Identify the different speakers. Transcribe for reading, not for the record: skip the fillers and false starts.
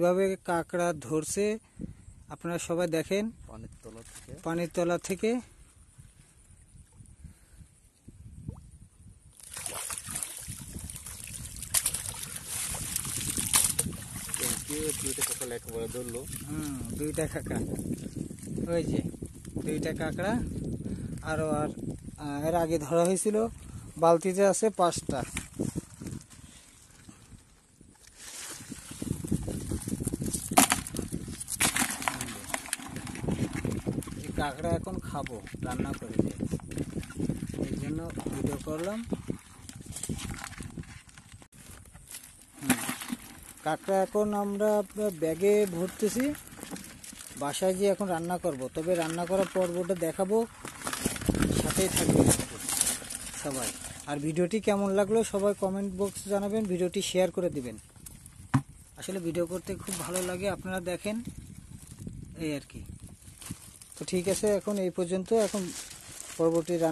Speaker 1: কিভাবে কাঁকড়া ধরছে আপনারা সবাই দেখেন পানির তলা থেকে। দুইটা কাঁকড়া, ওই যে দুইটা কাঁকড়া। আর এর আগে ধরা হয়েছিল, বালতিতে আছে 5টা। কাঁকড়া এখন খাবো, রান্না করে, এই জন্য ভিডিও করলাম। কাঁকড়া এখন আমরা ব্যাগে ভরতেছি, বাসায় গিয়ে এখন রান্না করব। তবে রান্না করার পর্বটা দেখাবো, সাথেই থাকবে সবাই। আর ভিডিওটি কেমন লাগলো সবাই কমেন্ট বক্সে জানাবেন, ভিডিওটি শেয়ার করে দিবেন। আসলে ভিডিও করতে খুব ভালো লাগে, আপনারা দেখেন, এই আর কি। তো ঠিক আছে, এখন এই পর্যন্ত। এখন পরবর্তী